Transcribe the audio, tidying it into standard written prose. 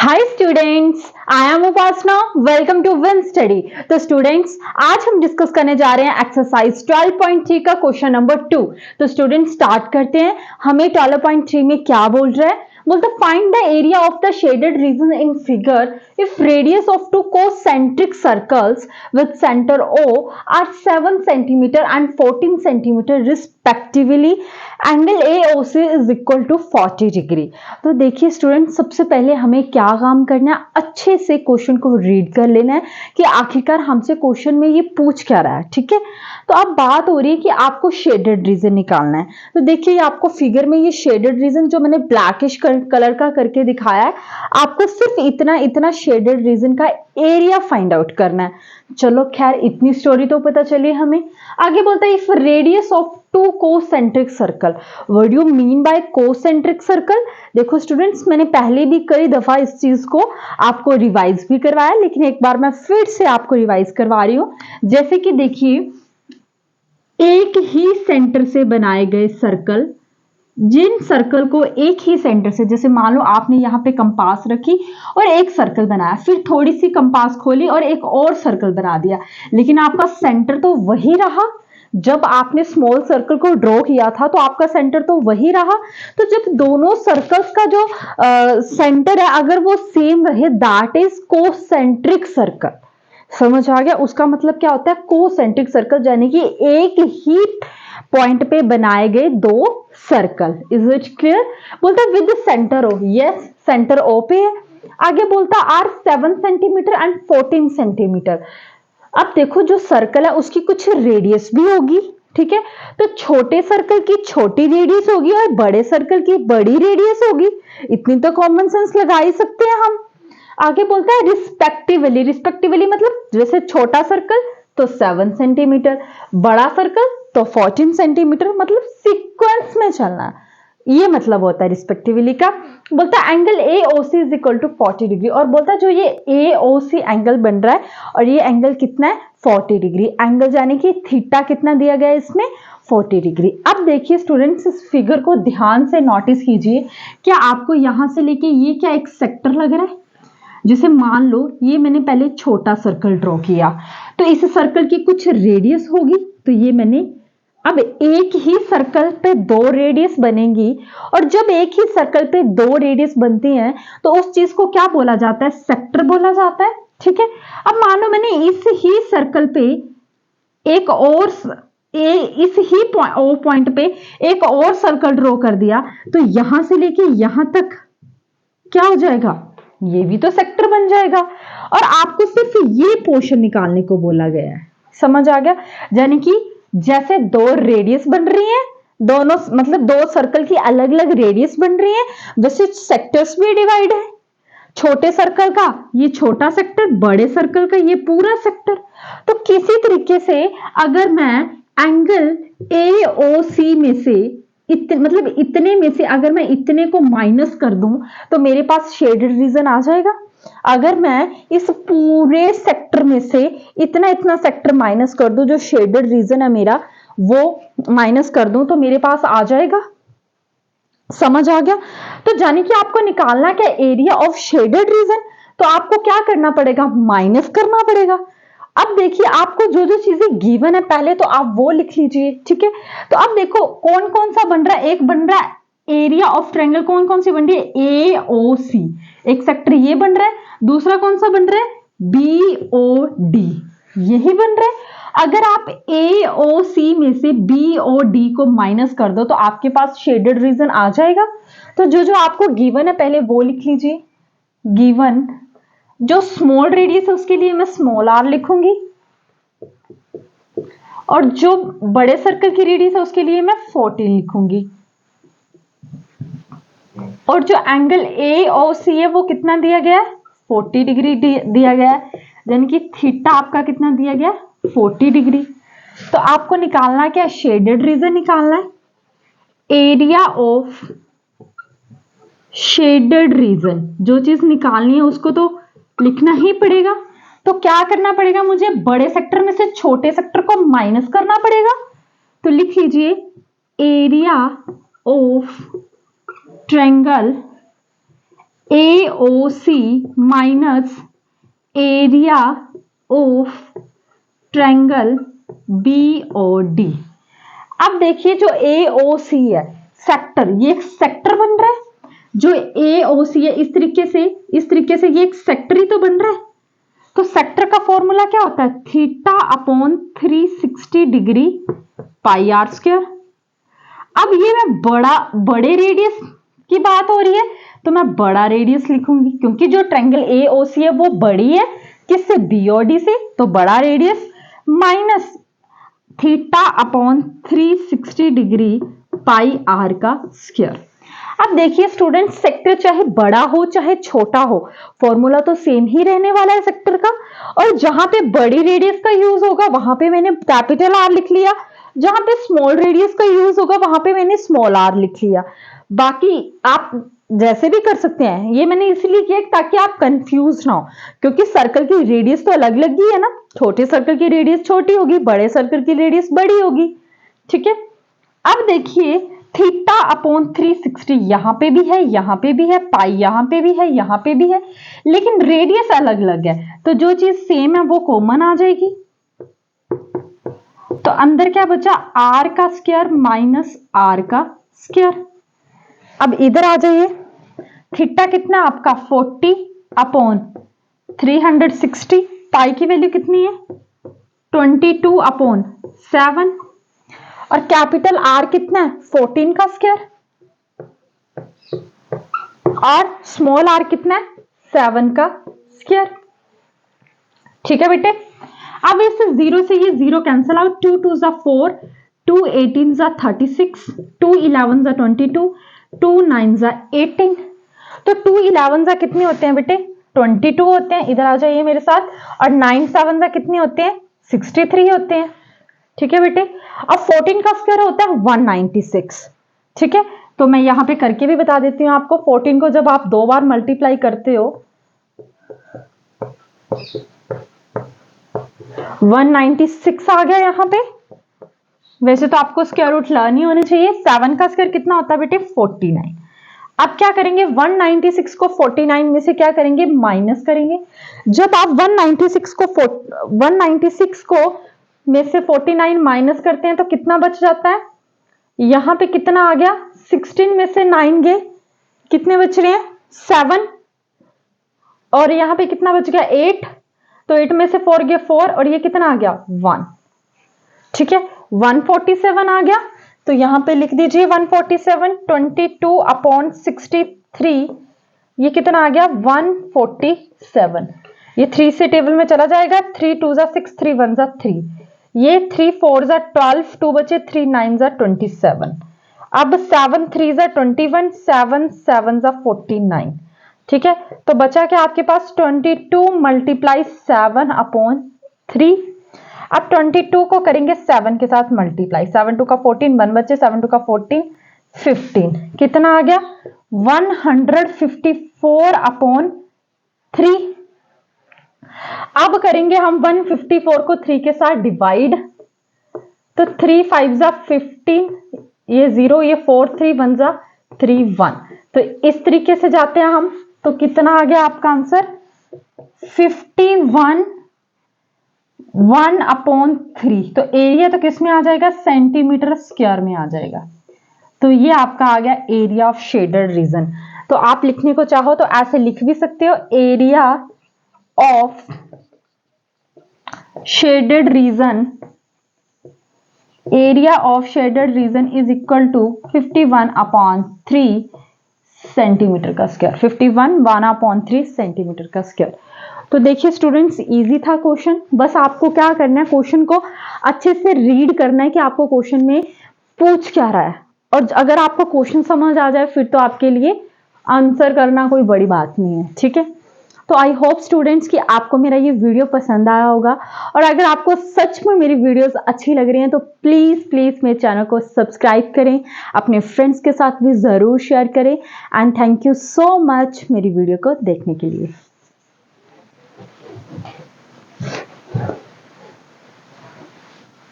Hi students, I am Upasana. Welcome to Win Study. तो students, आज हम डिस्कस करने जा रहे हैं एक्सरसाइज 12.3 का क्वेश्चन नंबर 2। तो स्टूडेंट्स स्टार्ट करते हैं। हमें 12.3 में क्या बोल रहा है? बोलते find the area of the shaded region in figure if radius of two concentric circles with center O are 7 centimeter and 14 centimeter respectively, angle AOC is equal to 40 degree. तो देखिए स्टूडेंट, सबसे पहले हमें क्या काम करना है, अच्छे से क्वेश्चन को रीड कर लेना है कि आखिरकार हमसे क्वेश्चन में ये पूछ क्या रहा है। ठीक है, तो अब बात हो रही है कि आपको शेडेड रीजन निकालना है। तो देखिए आपको फिगर में ये शेडेड रीजन जो मैंने ब्लैकिश कलर का करके दिखाया है, आपको सिर्फ इतना इतना शेडेड रीजन का एरिया फाइंड आउट करना है। चलो खैर, इतनी स्टोरी तो पता चली हमें। आगे बोलता है if radius of two concentric circle, what do you mean by concentric circle? देखो स्टूडेंट्स, मैंने पहले भी कई दफा इस चीज को आपको रिवाइज भी करवाया, लेकिन एक बार मैं फिर से आपको रिवाइज करवा रही हूं। जैसे कि देखिए, एक ही सेंटर से बनाए गए सर्कल, जिन सर्कल को एक ही सेंटर से, जैसे मान लो आपने यहाँ पे कंपास रखी और एक सर्कल बनाया, फिर थोड़ी सी कंपास खोली और एक और सर्कल बना दिया, लेकिन आपका सेंटर तो वही रहा। जब आपने स्मॉल सर्कल को ड्रॉ किया था तो आपका सेंटर तो वही रहा। तो जब दोनों सर्कल्स का जो सेंटर है अगर वो सेम रहे, दैट इज कोसेंट्रिक सर्कल। समझ आ गया? उसका मतलब क्या होता है? कोसेंट्रिक सर्कल, यानी कि एक ही पॉइंट पे बनाए गए दो सर्कल। Is it clear? बोलता है with centre O, yes centre O पे है। आगे बोलता आर 7 सेंटीमीटर एंड 14 सेंटीमीटर। अब देखो, जो सर्कल है उसकी कुछ रेडियस भी होगी, ठीक है? तो छोटे सर्कल की छोटी रेडियस होगी और बड़े सर्कल की बड़ी रेडियस होगी। इतनी तो कॉमन सेंस लगा ही सकते हैं हम। आगे बोलता है रिस्पेक्टिवली। रिस्पेक्टिवली मतलब जैसे छोटा सर्कल तो 7 सेंटीमीटर, बड़ा सर्कल तो 14 सेंटीमीटर, मतलब सीक्वेंस में चलना, ये मतलब होता है रिस्पेक्टिवली का। बोलता है angle AOC is equal to 40 degree, और बोलता है जो ये AOC एंगल बन रहा है और ये एंगल कितना है? 40 डिग्री। एंगल यानी कि थीटा कितना दिया गया है इसमें? 40 डिग्री। अब देखिए स्टूडेंट्स, इस फिगर को ध्यान से नोटिस कीजिए। क्या आपको यहां से लेके ये क्या एक सेक्टर लग रहा है? जैसे मान लो ये मैंने पहले छोटा सर्कल ड्रॉ किया, तो इस सर्कल की कुछ रेडियस होगी, तो ये मैंने, अब एक ही सर्कल पे दो रेडियस बनेंगी, और जब एक ही सर्कल पे दो रेडियस बनती हैं तो उस चीज को क्या बोला जाता है? सेक्टर बोला जाता है। ठीक है, अब मान लो मैंने इस ही सर्कल पे एक और इस ही पॉइंट पे एक और सर्कल ड्रॉ कर दिया, तो यहां से लेके यहां तक क्या हो जाएगा? ये भी तो सेक्टर बन जाएगा। और आपको सिर्फ ये पोर्शन निकालने को बोला गया है। समझ आ गया? यानी कि जैसे दो रेडियस बन रही हैं, दोनों मतलब दो सर्कल की अलग अलग रेडियस बन रही है, वैसे सेक्टर्स भी डिवाइड है। छोटे सर्कल का ये छोटा सेक्टर, बड़े सर्कल का ये पूरा सेक्टर। तो किसी तरीके से अगर मैं एंगल AOC में से मतलब इतने में से अगर मैं इतने को माइनस कर दूं तो मेरे पास शेडेड रीजन आ जाएगा। अगर मैं इस पूरे सेक्टर में से इतना इतना सेक्टर माइनस कर दूं, जो शेडेड रीजन है मेरा वो माइनस कर दूं, तो मेरे पास आ जाएगा। समझ आ गया? तो जाने कि आपको निकालना क्या? Area of shaded reason. तो आपको क्या करना पड़ेगा? माइनस करना पड़ेगा। अब देखिए आपको जो जो चीजें गिवन है पहले तो आप वो लिख लीजिए। ठीक है, तो अब देखो कौन कौन सा बन रहा है। एक बन रहा है एरिया ऑफ ट्रायंगल, कौन कौन सी बन रही है? AOC, एक सेक्टर ये बन रहा है। दूसरा कौन सा बन रहा है? BOD, यही बन रहा है। अगर आप AOC में से BOD को माइनस कर दो तो आपके पास शेडेड रीजन आ जाएगा। तो जो जो आपको गिवन है पहले वो लिख लीजिए। गिवन जो स्मॉल रेडियस है उसके लिए मैं स्मॉल r लिखूंगी, और जो बड़े सर्कल की रेडियस है उसके लिए मैं 14 लिखूंगी। और जो एंगल AOC है वो कितना दिया गया है? 40 डिग्री दिया गया है, यानी कि थीटा आपका कितना दिया गया? 40 डिग्री। तो आपको निकालना क्या? शेडेड रीजन निकालना है। एरिया ऑफ शेडेड रीजन, जो चीज निकालनी है उसको तो लिखना ही पड़ेगा। तो क्या करना पड़ेगा मुझे? बड़े सेक्टर में से छोटे सेक्टर को माइनस करना पड़ेगा। तो लिख लीजिए area of triangle AOC minus area of triangle BOD। अब देखिए जो AOC है सेक्टर, ये एक सेक्टर बन रहा है। जो AOC है इस तरीके से ये एक सेक्टर ही तो बन रहा है। तो सेक्टर का फॉर्मूला क्या होता है? Theta upon 360 degree pi R square. अब ये मैं बड़े रेडियस की बात हो रही है तो मैं बड़ा रेडियस लिखूंगी, क्योंकि जो ट्रायंगल AOC है वो बड़ी है किससे? BOD से, तो बड़ा radius minus theta upon 360 degree pi R का स्क्वायर। अब देखिए स्टूडेंट, सेक्टर चाहे बड़ा हो चाहे छोटा हो, फॉर्मूला तो सेम ही रहने वाला है सेक्टर का। और जहां पे बड़ी रेडियस का यूज होगा वहां पे मैंने कैपिटल आर लिख लिया, जहां पे स्मॉल रेडियस का यूज होगा वहां पे मैंने स्मॉल आर लिख लिया। बाकी आप जैसे भी कर सकते हैं, ये मैंने इसलिए किया ताकि आप कंफ्यूज ना हो, क्योंकि सर्कल की रेडियस तो अलग अलग ही है ना। छोटे सर्कल की रेडियस छोटी होगी, बड़े सर्कल की रेडियस बड़ी होगी, ठीक है। अब देखिए थीटा अपॉन 360 यहां पे भी है, यहां पे भी है, पाई यहां पे भी है, यहां पे भी है, लेकिन रेडियस अलग अलग है, तो जो चीज सेम है वो कॉमन आ जाएगी। तो अंदर क्या बचा? आर का स्क्वायर माइनस आर का स्क्वायर। अब इधर आ जाइए, थीटा कितना आपका 40 अपॉन 360, पाई की वैल्यू कितनी है? 22 अपॉन 7, और कैपिटल आर कितना है? 14 का स्क्वायर, और स्मॉल आर कितना है? 7 का स्क्वायर, ठीक है बेटे। अब इस 0 से ये 0 कैंसिल आउट, 2 2 जा 4, 2 18 जा 36, 2 11 जा 22, 2 9 जा 18। तो 2 11 जा कितने होते हैं बेटे? 22 होते हैं, इधर आ जाइए मेरे साथ। और 9 7 जा कितने होते हैं? 63 होते हैं, ठीक है बेटे। अब 14 का स्क्वायर होता है 196, ठीक है। तो मैं यहां पे करके भी बता देती हूं आपको। 14 को जब आप 2 बार मल्टीप्लाई करते हो 196 आ गया यहाँ पे। वैसे तो आपको स्क्वायर रूट लर्न ही होने चाहिए। 7 का स्क्वायर कितना होता है बेटे? 49। अब क्या करेंगे? 196 को 49 में से क्या करेंगे? माइनस करेंगे। जब आप 196 को में से 49 माइनस करते हैं तो कितना बच जाता है? यहां पे कितना आ गया? 16 में से 9 गए, कितने बच रहे हैं? 7। और यहां पे कितना बच गया? 8। तो 8 में से 4 गए 4, और ये कितना आ गया? 1, ठीक है। 147 आ गया, तो यहां पे लिख दीजिए 147। 22 अपॉन 63, ये कितना आ गया? 147। ये 3 से टेबल में चला जाएगा। 3 2 जा 6, 3 1 जा 3, ये 3 4 जा 12, 2 बचे, 3 9 जा 27। अब 7 3 जा 21, 7 7 जा 49, ठीक है। तो बचा क्या आपके पास? 22 मल्टीप्लाई 7 अपॉन 3। अब 22 को करेंगे 7 के साथ मल्टीप्लाई, 7 2 का 14, 1 बचे, 7 2 का 14, 15, कितना आ गया? 154 अपॉन 3। अब करेंगे हम 154 को 3 के साथ डिवाइड, तो 3 5 जा 15, ये 0, ये 4 3 1 जा 3 1। तो इस तरीके से जाते हैं हम, तो कितना आ गया आपका आंसर? 51 1 अपॉन 3। तो एरिया तो किस में आ जाएगा? सेंटीमीटर स्क्वायर में आ जाएगा। तो ये आपका आ गया एरिया ऑफ शेडेड रीजन। तो आप लिखने को चाहो तो ऐसे लिख भी सकते हो, area of shaded region, area of shaded region is equal to 51 upon 3 centimetre का स्क्वायर। 51 1 अपॉन 3 सेंटीमीटर का स्क्वायर। तो देखिए स्टूडेंट्स, इजी था क्वेश्चन। बस आपको क्या करना है, क्वेश्चन को अच्छे से रीड करना है कि आपको क्वेश्चन में पूछ क्या रहा है, और अगर आपको क्वेश्चन समझ आ जाए फिर तो आपके लिए आंसर करना कोई बड़ी बात नहीं है, ठीक है। तो आई होप स्टूडेंट्स कि आपको मेरा ये वीडियो पसंद आया होगा, और अगर आपको सच में मेरी वीडियोस अच्छी लग रही हैं तो प्लीज प्लीज मेरे चैनल को सब्सक्राइब करें, अपने फ्रेंड्स के साथ भी जरूर शेयर करें। And thank you so much मेरी वीडियो को देखने के लिए।